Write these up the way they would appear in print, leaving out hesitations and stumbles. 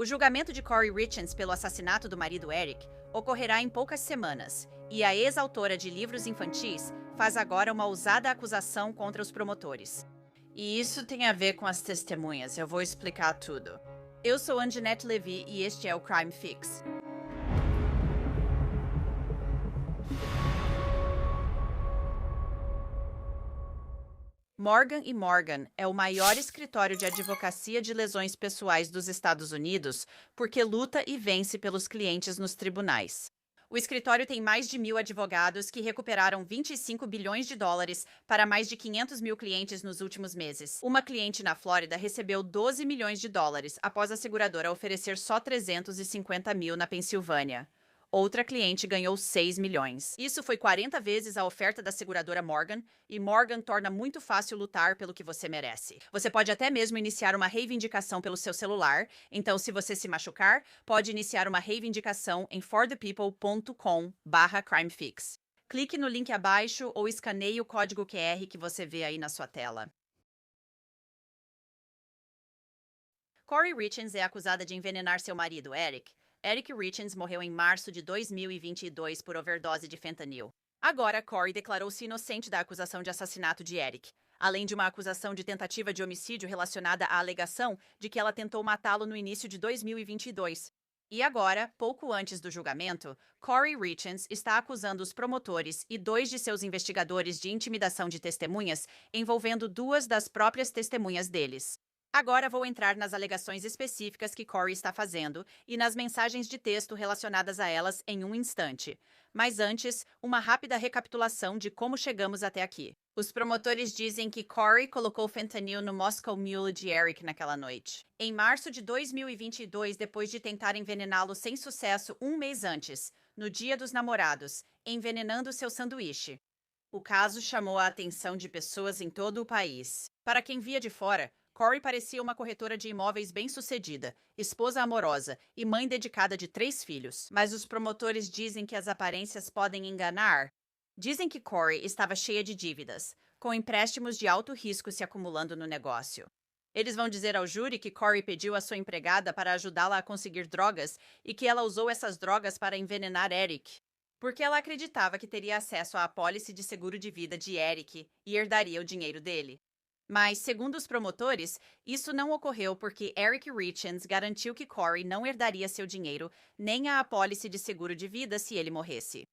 O julgamento de Corey Richens pelo assassinato do marido Eric ocorrerá em poucas semanas, e a ex-autora de livros infantis faz agora uma ousada acusação contra os promotores. E isso tem a ver com as testemunhas, eu vou explicar tudo. Eu sou Anjanette Levy e este é o Crime Fix. Morgan & Morgan é o maior escritório de advocacia de lesões pessoais dos Estados Unidos porque luta e vence pelos clientes nos tribunais. O escritório tem mais de 1.000 advogados que recuperaram 25 bilhões de dólares para mais de 500 mil clientes nos últimos meses. Uma cliente na Flórida recebeu 12 milhões de dólares após a seguradora oferecer só 350 mil na Pensilvânia. Outra cliente ganhou 6 milhões. Isso foi 40 vezes a oferta da seguradora Morgan, e Morgan torna muito fácil lutar pelo que você merece. Você pode até mesmo iniciar uma reivindicação pelo seu celular, então se você se machucar, pode iniciar uma reivindicação em forthepeople.com/crimefix. Clique no link abaixo ou escaneie o código QR que você vê aí na sua tela. Corey Richens é acusada de envenenar seu marido, Eric. Eric Richens morreu em março de 2022 por overdose de fentanil. Agora, Corey declarou-se inocente da acusação de assassinato de Eric, além de uma acusação de tentativa de homicídio relacionada à alegação de que ela tentou matá-lo no início de 2022. E agora, pouco antes do julgamento, Corey Richens está acusando os promotores e 2 de seus investigadores de intimidação de testemunhas, envolvendo 2 das próprias testemunhas deles. Agora vou entrar nas alegações específicas que Corey está fazendo e nas mensagens de texto relacionadas a elas em um instante. Mas antes, uma rápida recapitulação de como chegamos até aqui. Os promotores dizem que Corey colocou fentanil no Moscow Mule de Eric naquela noite. Em março de 2022, depois de tentar envenená-lo sem sucesso um mês antes, no Dia dos Namorados, envenenando seu sanduíche. O caso chamou a atenção de pessoas em todo o país. Para quem via de fora, Corey parecia uma corretora de imóveis bem-sucedida, esposa amorosa e mãe dedicada de 3 filhos. Mas os promotores dizem que as aparências podem enganar. Dizem que Corey estava cheia de dívidas, com empréstimos de alto risco se acumulando no negócio. Eles vão dizer ao júri que Corey pediu a sua empregada para ajudá-la a conseguir drogas e que ela usou essas drogas para envenenar Eric, porque ela acreditava que teria acesso à apólice de seguro de vida de Eric e herdaria o dinheiro dele. Mas, segundo os promotores, isso não ocorreu porque Eric Richens garantiu que Corey não herdaria seu dinheiro nem a apólice de seguro de vida se ele morresse.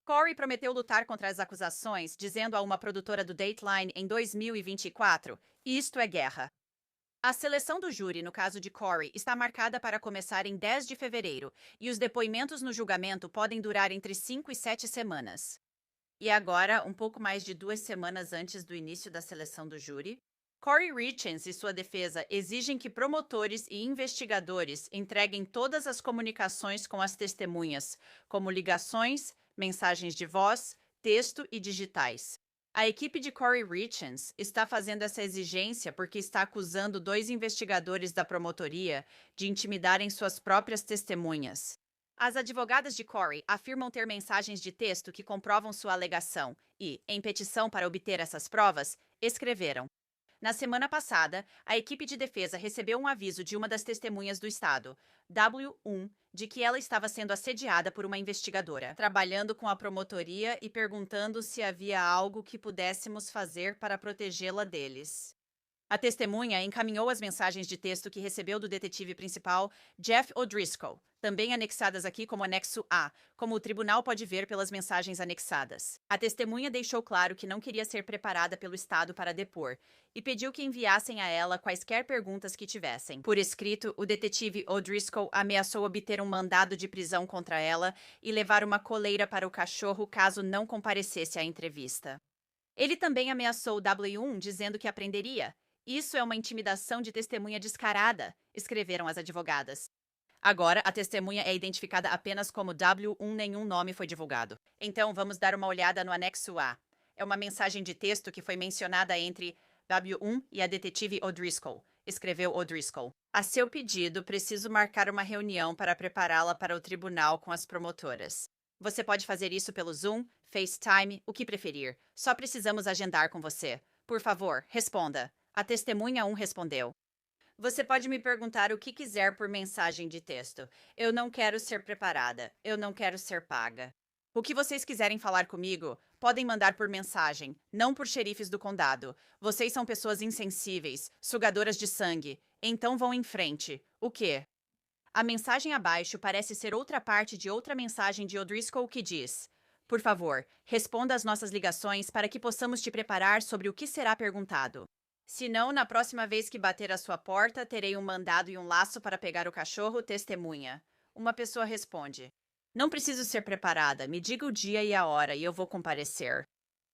Corey prometeu lutar contra as acusações, dizendo a uma produtora do Dateline em 2024, "Isto é guerra." A seleção do júri no caso de Corey está marcada para começar em 10 de fevereiro, e os depoimentos no julgamento podem durar entre 5 e 7 semanas. E agora, um pouco mais de 2 semanas antes do início da seleção do júri, Corey Richens e sua defesa exigem que promotores e investigadores entreguem todas as comunicações com as testemunhas, como ligações, mensagens de voz, texto e digitais. A equipe de Corey Richens está fazendo essa exigência porque está acusando 2 investigadores da promotoria de intimidarem suas próprias testemunhas. As advogadas de Corey afirmam ter mensagens de texto que comprovam sua alegação e, em petição para obter essas provas, escreveram: "Na semana passada, a equipe de defesa recebeu um aviso de uma das testemunhas do estado, W1, de que ela estava sendo assediada por uma investigadora, trabalhando com a promotoria e perguntando se havia algo que pudéssemos fazer para protegê-la deles." A testemunha encaminhou as mensagens de texto que recebeu do detetive principal, Jeff O'Driscoll, também anexadas aqui como anexo A, como o tribunal pode ver pelas mensagens anexadas. A testemunha deixou claro que não queria ser preparada pelo Estado para depor e pediu que enviassem a ela quaisquer perguntas que tivessem. Por escrito, o detetive O'Driscoll ameaçou obter um mandado de prisão contra ela e levar uma coleira para o cachorro caso não comparecesse à entrevista. Ele também ameaçou o W1 dizendo que a prenderia. "Isso é uma intimidação de testemunha descarada", escreveram as advogadas. Agora, a testemunha é identificada apenas como W1, nenhum nome foi divulgado. Então, vamos dar uma olhada no anexo A. É uma mensagem de texto que foi mencionada entre W1 e a detetive O'Driscoll, escreveu O'Driscoll. "A seu pedido, preciso marcar uma reunião para prepará-la para o tribunal com as promotoras. Você pode fazer isso pelo Zoom, FaceTime, o que preferir. Só precisamos agendar com você. Por favor, responda." A testemunha 1 respondeu: Você pode me perguntar o que quiser por mensagem de texto. Eu não quero ser preparada. Eu não quero ser paga. O que vocês quiserem falar comigo, podem mandar por mensagem, não por xerifes do condado. Vocês são pessoas insensíveis, sugadoras de sangue. Então vão em frente. O quê? A mensagem abaixo parece ser outra parte de outra mensagem de O'Driscoll que diz: Por favor, responda às nossas ligações para que possamos te preparar sobre o que será perguntado. Se não, na próxima vez que bater à sua porta, terei um mandado e um laço para pegar o cachorro, testemunha. Uma pessoa responde: Não preciso ser preparada, me diga o dia e a hora e eu vou comparecer.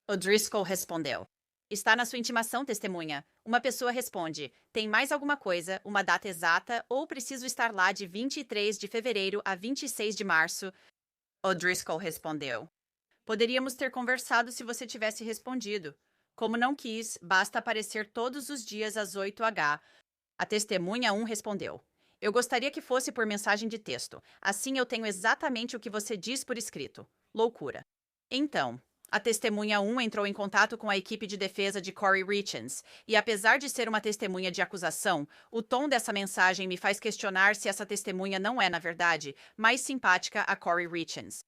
O'Driscoll respondeu: Está na sua intimação, testemunha. Uma pessoa responde: Tem mais alguma coisa, uma data exata, ou preciso estar lá de 23 de fevereiro a 26 de março? O'Driscoll respondeu: Poderíamos ter conversado se você tivesse respondido. Como não quis, basta aparecer todos os dias às 8h. A testemunha 1 respondeu: Eu gostaria que fosse por mensagem de texto. Assim eu tenho exatamente o que você diz por escrito. Loucura. Então, a testemunha 1 entrou em contato com a equipe de defesa de Corey Richens, e apesar de ser uma testemunha de acusação, o tom dessa mensagem me faz questionar se essa testemunha não é, na verdade, mais simpática a Corey Richens.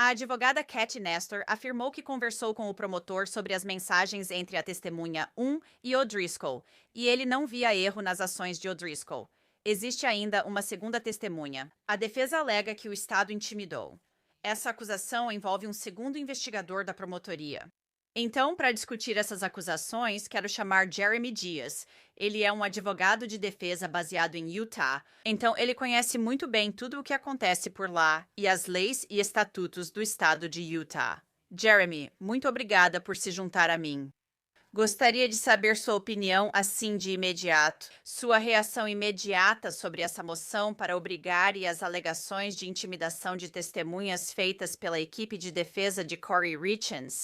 A advogada Cat Nestor afirmou que conversou com o promotor sobre as mensagens entre a testemunha 1 e O'Driscoll, e ele não via erro nas ações de O'Driscoll. Existe ainda uma segunda testemunha. A defesa alega que o Estado intimidou. Essa acusação envolve um segundo investigador da promotoria. Então, para discutir essas acusações, quero chamar Jeremy Dias. Ele é um advogado de defesa baseado em Utah, então ele conhece muito bem tudo o que acontece por lá e as leis e estatutos do estado de Utah. Jeremy, muito obrigada por se juntar a mim. Gostaria de saber sua opinião assim de imediato. Sua reação imediata sobre essa moção para obrigar e as alegações de intimidação de testemunhas feitas pela equipe de defesa de Corey Richens.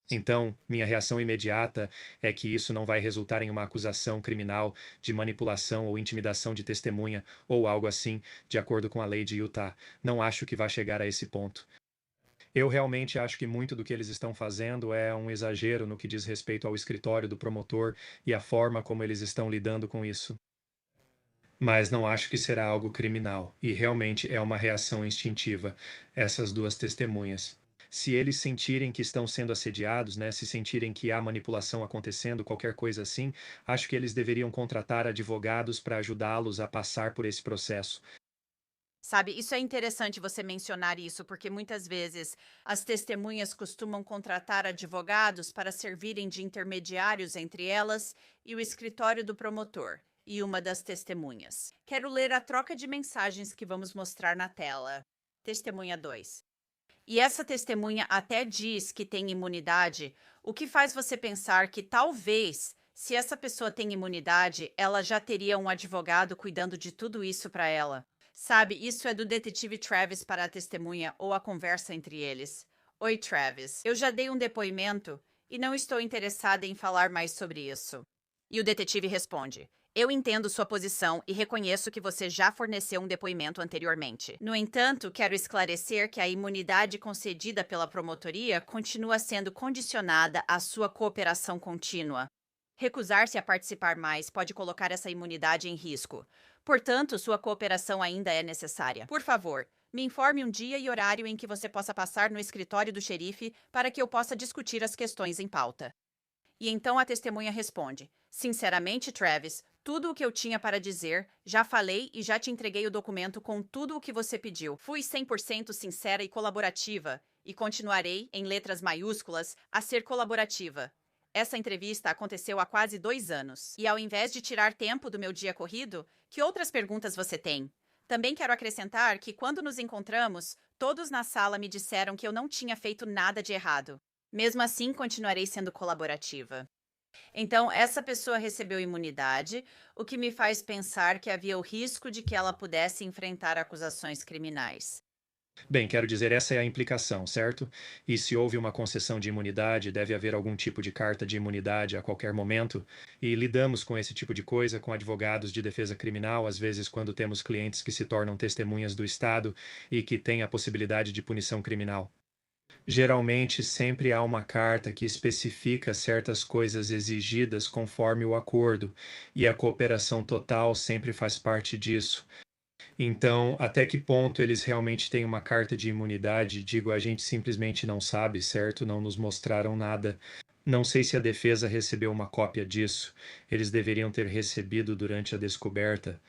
Então, minha reação imediata é que isso não vai resultar em uma acusação criminal de manipulação ou intimidação de testemunha ou algo assim, de acordo com a lei de Utah. Não acho que vai chegar a esse ponto. Eu realmente acho que muito do que eles estão fazendo é um exagero no que diz respeito ao escritório do promotor e a forma como eles estão lidando com isso. Mas não acho que será algo criminal, e realmente é uma reação instintiva, essas duas testemunhas. Se eles sentirem que estão sendo assediados, né, se sentirem que há manipulação acontecendo, qualquer coisa assim, acho que eles deveriam contratar advogados para ajudá-los a passar por esse processo. Sabe, isso é interessante você mencionar isso, porque muitas vezes as testemunhas costumam contratar advogados para servirem de intermediários entre elas e o escritório do promotor e uma das testemunhas. Quero ler a troca de mensagens que vamos mostrar na tela. Testemunha 2. E essa testemunha até diz que tem imunidade, o que faz você pensar que talvez, se essa pessoa tem imunidade, ela já teria um advogado cuidando de tudo isso para ela. Sabe, isso é do detetive Travis para a testemunha ou a conversa entre eles. Oi, Travis. Eu já dei um depoimento e não estou interessada em falar mais sobre isso. E o detetive responde: Eu entendo sua posição e reconheço que você já forneceu um depoimento anteriormente. No entanto, quero esclarecer que a imunidade concedida pela promotoria continua sendo condicionada à sua cooperação contínua. Recusar-se a participar mais pode colocar essa imunidade em risco. Portanto, sua cooperação ainda é necessária. Por favor, me informe um dia e horário em que você possa passar no escritório do xerife para que eu possa discutir as questões em pauta. E então a testemunha responde: Sinceramente, Travis, tudo o que eu tinha para dizer, já falei e já te entreguei o documento com tudo o que você pediu. Fui 100% sincera e colaborativa, e continuarei, em letras maiúsculas, a ser colaborativa. Essa entrevista aconteceu há quase 2 anos. E ao invés de tirar tempo do meu dia corrido, que outras perguntas você tem? Também quero acrescentar que, quando nos encontramos, todos na sala me disseram que eu não tinha feito nada de errado. Mesmo assim, continuarei sendo colaborativa. Então, essa pessoa recebeu imunidade, o que me faz pensar que havia o risco de que ela pudesse enfrentar acusações criminais. Bem, quero dizer, essa é a implicação, certo? E se houve uma concessão de imunidade, deve haver algum tipo de carta de imunidade a qualquer momento, e lidamos com esse tipo de coisa com advogados de defesa criminal, às vezes quando temos clientes que se tornam testemunhas do Estado e que têm a possibilidade de punição criminal. Geralmente, sempre há uma carta que especifica certas coisas exigidas conforme o acordo, e a cooperação total sempre faz parte disso. Então, até que ponto eles realmente têm uma carta de imunidade? Digo, a gente simplesmente não sabe, certo? Não nos mostraram nada. Não sei se a defesa recebeu uma cópia disso. Eles deveriam ter recebido durante a descoberta.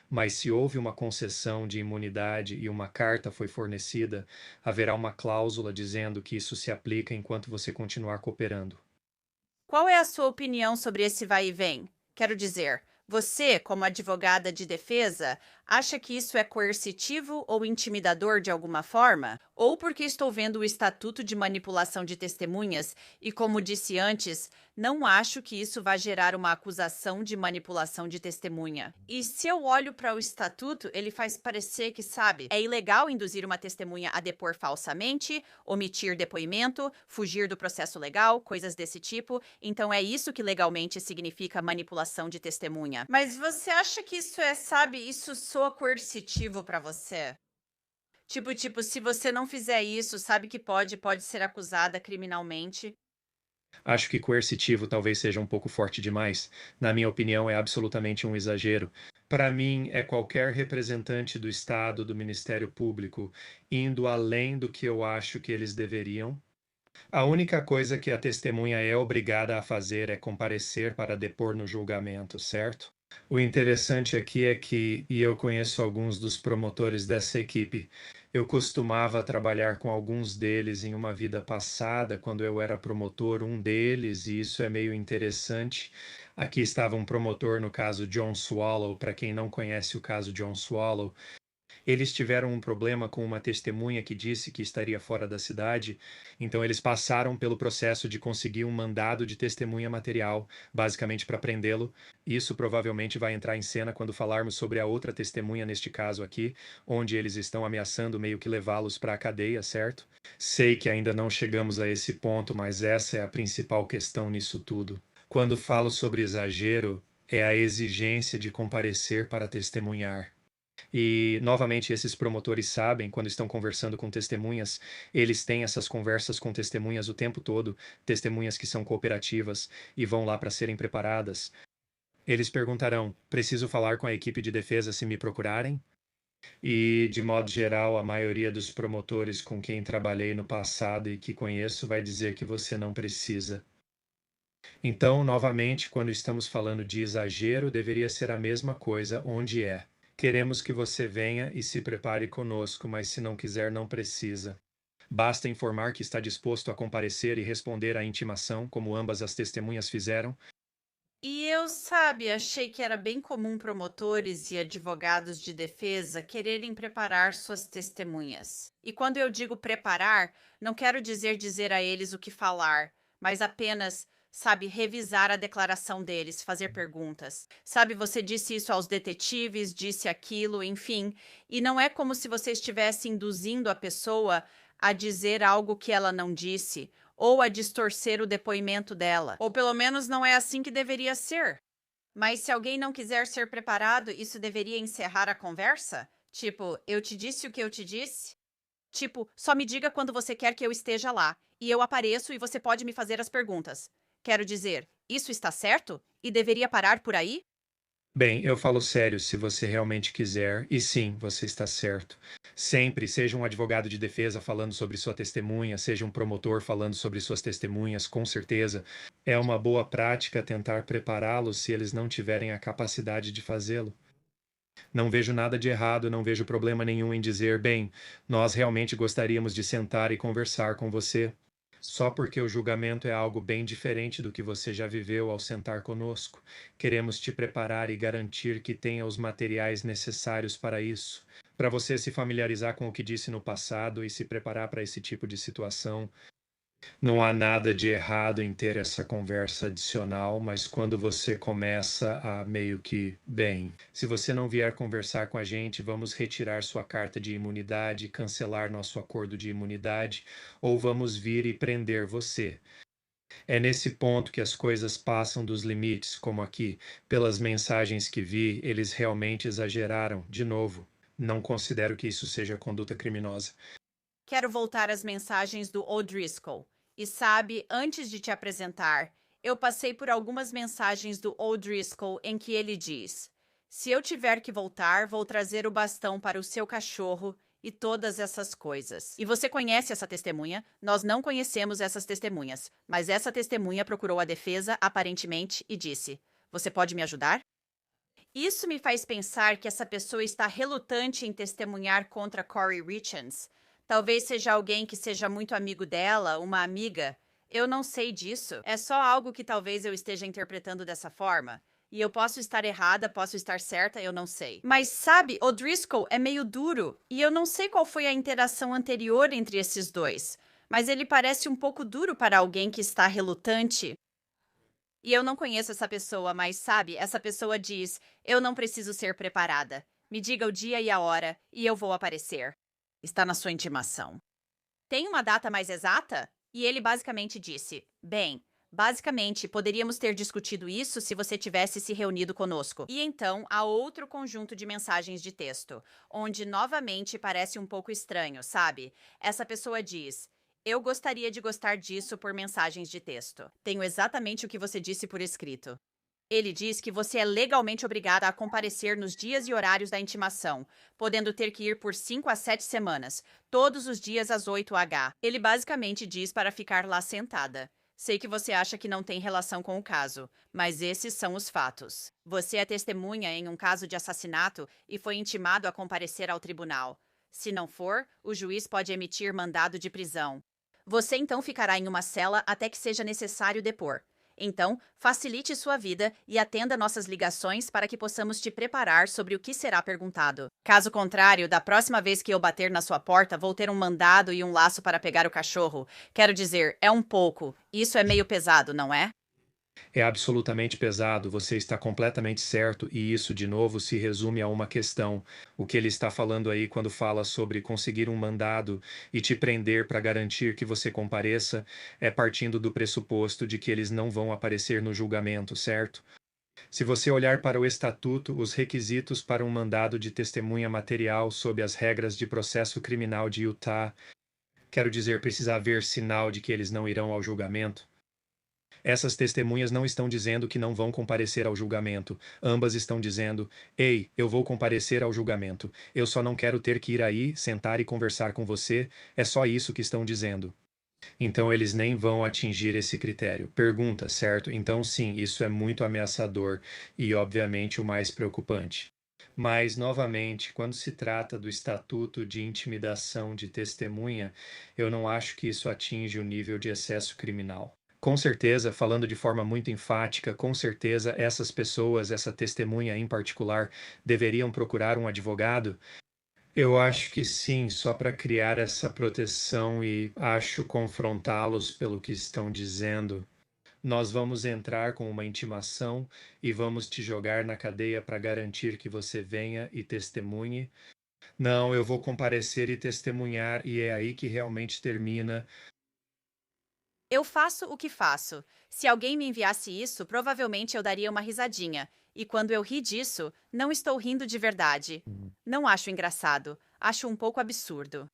Mas se houve uma concessão de imunidade e uma carta foi fornecida, haverá uma cláusula dizendo que isso se aplica enquanto você continuar cooperando. Qual é a sua opinião sobre esse vai e vem? Quero dizer, você, como advogada de defesa, acha que isso é coercitivo ou intimidador de alguma forma? Ou porque estou vendo o Estatuto de Manipulação de Testemunhas e, como disse antes, não acho que isso vai gerar uma acusação de manipulação de testemunha. E se eu olho para o Estatuto, ele faz parecer que, sabe, é ilegal induzir uma testemunha a depor falsamente, omitir depoimento, fugir do processo legal, coisas desse tipo. Então é isso que legalmente significa manipulação de testemunha. Mas você acha que isso é, sabe, isso soa coercitivo pra você? Tipo, se você não fizer isso, sabe que pode ser acusada criminalmente. Acho que coercitivo talvez seja um pouco forte demais. Na minha opinião, é absolutamente um exagero. Para mim, é qualquer representante do Estado, do Ministério Público, indo além do que eu acho que eles deveriam. A única coisa que a testemunha é obrigada a fazer é comparecer para depor no julgamento, certo? O interessante aqui é que, e eu conheço alguns dos promotores dessa equipe, eu costumava trabalhar com alguns deles em uma vida passada, quando eu era promotor, um deles, e isso é meio interessante. Aqui estava um promotor no caso John Swallow. Para quem não conhece o caso John Swallow, eles tiveram um problema com uma testemunha que disse que estaria fora da cidade, então eles passaram pelo processo de conseguir um mandado de testemunha material, basicamente para prendê-lo. Isso provavelmente vai entrar em cena quando falarmos sobre a outra testemunha neste caso aqui, onde eles estão ameaçando meio que levá-los para a cadeia, certo? Sei que ainda não chegamos a esse ponto, mas essa é a principal questão nisso tudo. Quando falo sobre exagero, é a exigência de comparecer para testemunhar. E, novamente, esses promotores sabem, quando estão conversando com testemunhas, eles têm essas conversas com testemunhas o tempo todo, testemunhas que são cooperativas e vão lá para serem preparadas. Eles perguntarão: preciso falar com a equipe de defesa se me procurarem? E, de modo geral, a maioria dos promotores com quem trabalhei no passado e que conheço vai dizer que você não precisa. Então, novamente, quando estamos falando de exagero, deveria ser a mesma coisa onde é. Queremos que você venha e se prepare conosco, mas se não quiser, não precisa. Basta informar que está disposto a comparecer e responder à intimação, como ambas as testemunhas fizeram. E eu, sabe, achei que era bem comum promotores e advogados de defesa quererem preparar suas testemunhas. E quando eu digo preparar, não quero dizer a eles o que falar, mas apenas, sabe, revisar a declaração deles, fazer perguntas. Sabe, você disse isso aos detetives, disse aquilo, enfim, e não é como se você estivesse induzindo a pessoa a dizer algo que ela não disse ou a distorcer o depoimento dela. Ou pelo menos não é assim que deveria ser. Mas se alguém não quiser ser preparado, isso deveria encerrar a conversa? Tipo, eu te disse o que eu te disse? Tipo, só me diga quando você quer que eu esteja lá, e eu apareço e você pode me fazer as perguntas. Quero dizer, isso está certo? E deveria parar por aí? Bem, eu falo sério se você realmente quiser, e sim, você está certo. Sempre, seja um advogado de defesa falando sobre sua testemunha, seja um promotor falando sobre suas testemunhas, com certeza, é uma boa prática tentar prepará-los se eles não tiverem a capacidade de fazê-lo. Não vejo nada de errado, não vejo problema nenhum em dizer: bem, nós realmente gostaríamos de sentar e conversar com você. Só porque o julgamento é algo bem diferente do que você já viveu ao sentar conosco. Queremos te preparar e garantir que tenha os materiais necessários para isso. Para você se familiarizar com o que disse no passado e se preparar para esse tipo de situação. Não há nada de errado em ter essa conversa adicional, mas quando você começa a meio que, bem, se você não vier conversar com a gente, vamos retirar sua carta de imunidade, cancelar nosso acordo de imunidade, ou vamos vir e prender você. É nesse ponto que as coisas passam dos limites, como aqui, pelas mensagens que vi, eles realmente exageraram, de novo. Não considero que isso seja conduta criminosa. Quero voltar às mensagens do O'Driscoll. E sabe, antes de te apresentar, eu passei por algumas mensagens do O'Driscoll em que ele diz: se eu tiver que voltar, vou trazer o bastão para o seu cachorro e todas essas coisas. E você conhece essa testemunha? Nós não conhecemos essas testemunhas, mas essa testemunha procurou a defesa, aparentemente, e disse: você pode me ajudar? Isso me faz pensar que essa pessoa está relutante em testemunhar contra Corey Richards. Talvez seja alguém que seja muito amigo dela, uma amiga. Eu não sei disso. É só algo que talvez eu esteja interpretando dessa forma. E eu posso estar errada, posso estar certa, eu não sei. Mas sabe, o Driscoll é meio duro. E eu não sei qual foi a interação anterior entre esses dois. Mas ele parece um pouco duro para alguém que está relutante. E eu não conheço essa pessoa, mas sabe, essa pessoa diz: eu não preciso ser preparada. Me diga o dia e a hora, e eu vou aparecer. Está na sua intimação. Tem uma data mais exata? E ele basicamente disse: bem, basicamente poderíamos ter discutido isso se você tivesse se reunido conosco. E então há outro conjunto de mensagens de texto, onde novamente parece um pouco estranho, sabe? Essa pessoa diz: eu gostaria de gostar disso por mensagens de texto. Tenho exatamente o que você disse por escrito. Ele diz que você é legalmente obrigada a comparecer nos dias e horários da intimação, podendo ter que ir por 5 a 7 semanas, todos os dias às 8h. Ele basicamente diz para ficar lá sentada. Sei que você acha que não tem relação com o caso, mas esses são os fatos. Você é testemunha em um caso de assassinato e foi intimado a comparecer ao tribunal. Se não for, o juiz pode emitir mandado de prisão. Você então ficará em uma cela até que seja necessário depor. Então, facilite sua vida e atenda nossas ligações para que possamos te preparar sobre o que será perguntado. Caso contrário, da próxima vez que eu bater na sua porta, vou ter um mandado e um laço para pegar o cachorro. Quero dizer, é um pouco. Isso é meio pesado, não é? É absolutamente pesado, você está completamente certo, e isso, de novo, se resume a uma questão. O que ele está falando aí quando fala sobre conseguir um mandado e te prender para garantir que você compareça, é partindo do pressuposto de que eles não vão aparecer no julgamento, certo? Se você olhar para o estatuto, os requisitos para um mandado de testemunha material sob as regras de processo criminal de Utah, quero dizer, precisa haver sinal de que eles não irão ao julgamento. Essas testemunhas não estão dizendo que não vão comparecer ao julgamento. Ambas estão dizendo: ei, eu vou comparecer ao julgamento. Eu só não quero ter que ir aí, sentar e conversar com você. É só isso que estão dizendo. Então eles nem vão atingir esse critério. Pergunta, certo? Então sim, isso é muito ameaçador e, obviamente, o mais preocupante. Mas, novamente, quando se trata do estatuto de intimidação de testemunha, eu não acho que isso atinge o nível de excesso criminal. Com certeza, falando de forma muito enfática, com certeza essas pessoas, essa testemunha em particular, deveriam procurar um advogado. Eu acho que sim, só para criar essa proteção e acho confrontá-los pelo que estão dizendo. Nós vamos entrar com uma intimação e vamos te jogar na cadeia para garantir que você venha e testemunhe. Não, eu vou comparecer e testemunhar, e é aí que realmente termina. Eu faço o que faço. Se alguém me enviasse isso, provavelmente eu daria uma risadinha. E quando eu ri disso, não estou rindo de verdade. Não acho engraçado. Acho um pouco absurdo.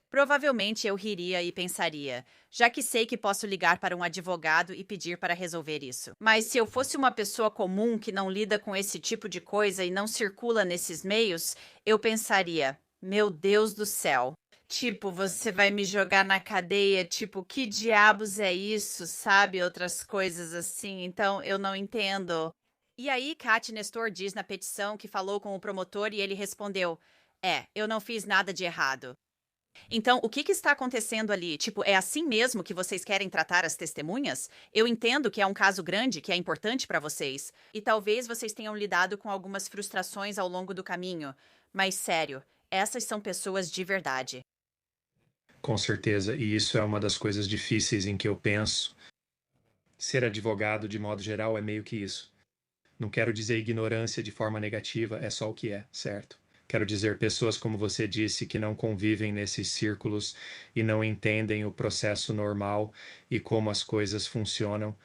Provavelmente eu riria e pensaria, já que sei que posso ligar para um advogado e pedir para resolver isso. Mas se eu fosse uma pessoa comum que não lida com esse tipo de coisa e não circula nesses meios, eu pensaria: meu Deus do céu. Tipo, você vai me jogar na cadeia? Tipo, que diabos é isso? Sabe? Outras coisas assim. Então, eu não entendo. E aí, Kat Nestor diz na petição que falou com o promotor e ele respondeu: eu não fiz nada de errado. Então, o que que está acontecendo ali? Tipo, é assim mesmo que vocês querem tratar as testemunhas? Eu entendo que é um caso grande, que é importante para vocês, e talvez vocês tenham lidado com algumas frustrações ao longo do caminho, mas sério, essas são pessoas de verdade. Com certeza, e isso é uma das coisas difíceis em que eu penso. Ser advogado, de modo geral, é meio que isso. Não quero dizer ignorância de forma negativa, é só o que é, certo? Quero dizer pessoas, como você disse, que não convivem nesses círculos e não entendem o processo normal e como as coisas funcionam.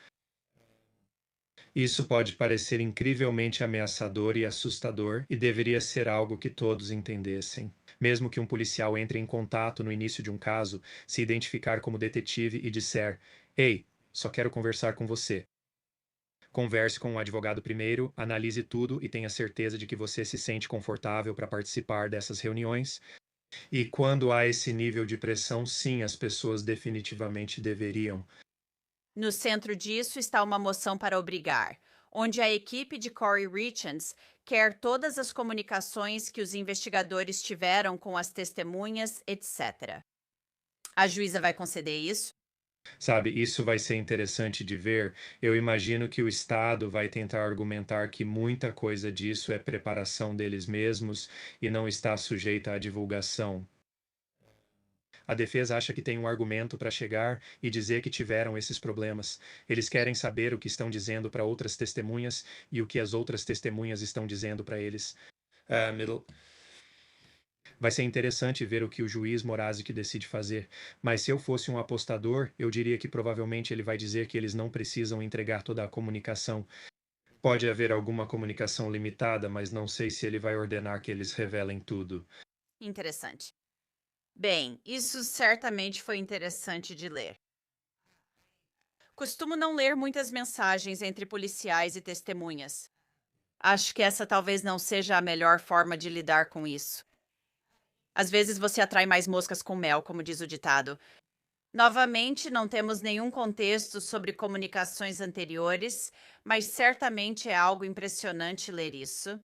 Isso pode parecer incrivelmente ameaçador e assustador, e deveria ser algo que todos entendessem. Mesmo que um policial entre em contato no início de um caso, se identificar como detetive e disser: Ei, só quero conversar com você. Converse com um advogado primeiro, analise tudo e tenha certeza de que você se sente confortável para participar dessas reuniões. E quando há esse nível de pressão, sim, as pessoas definitivamente deveriam. No centro disso está uma moção para obrigar, onde a equipe de Corey Richards quer todas as comunicações que os investigadores tiveram com as testemunhas, etc. A juíza vai conceder isso? Sabe, isso vai ser interessante de ver. Eu imagino que o Estado vai tentar argumentar que muita coisa disso é preparação deles mesmos e não está sujeita à divulgação. A defesa acha que tem um argumento para chegar e dizer que tiveram esses problemas. Eles querem saber o que estão dizendo para outras testemunhas e o que as outras testemunhas estão dizendo para eles. Middle. Vai ser interessante ver o que o juiz Morazic decide fazer, mas se eu fosse um apostador, eu diria que provavelmente ele vai dizer que eles não precisam entregar toda a comunicação. Pode haver alguma comunicação limitada, mas não sei se ele vai ordenar que eles revelem tudo. Interessante. Bem, isso certamente foi interessante de ler. Costumo não ler muitas mensagens entre policiais e testemunhas. Acho que essa talvez não seja a melhor forma de lidar com isso. Às vezes você atrai mais moscas com mel, como diz o ditado. Novamente, não temos nenhum contexto sobre comunicações anteriores, mas certamente é algo impressionante ler isso.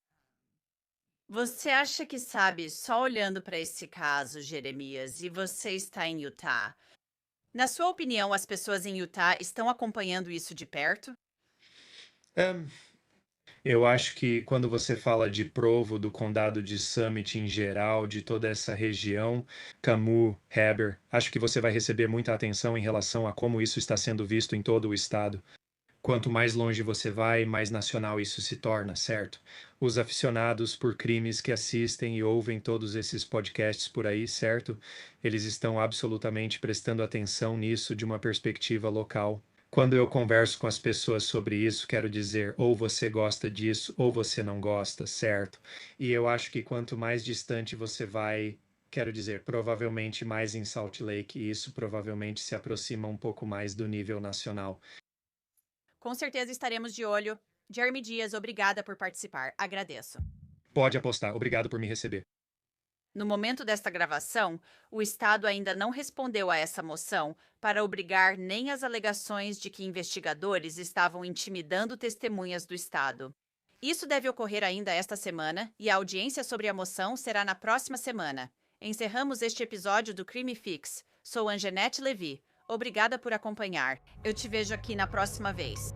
Você acha que sabe só olhando para esse caso, Jeremias, e você está em Utah? Na sua opinião, as pessoas em Utah estão acompanhando isso de perto? Ahn, Eu acho que quando você fala de Provo, do condado de Summit em geral, de toda essa região, Camus, Heber, acho que você vai receber muita atenção em relação a como isso está sendo visto em todo o estado. Quanto mais longe você vai, mais nacional isso se torna, certo? Os aficionados por crimes que assistem e ouvem todos esses podcasts por aí, certo? Eles estão absolutamente prestando atenção nisso de uma perspectiva local. Quando eu converso com as pessoas sobre isso, quero dizer, ou você gosta disso, ou você não gosta, certo? E eu acho que quanto mais distante você vai, quero dizer, provavelmente mais em Salt Lake, e isso provavelmente se aproxima um pouco mais do nível nacional. Com certeza estaremos de olho. Jeremy Dias, obrigada por participar. Agradeço. Pode apostar. Obrigado por me receber. No momento desta gravação, o Estado ainda não respondeu a essa moção para obrigar nem as alegações de que investigadores estavam intimidando testemunhas do Estado. Isso deve ocorrer ainda esta semana e a audiência sobre a moção será na próxima semana. Encerramos este episódio do Crime Fix. Sou Anjanette Levy. Obrigada por acompanhar. Eu te vejo aqui na próxima vez.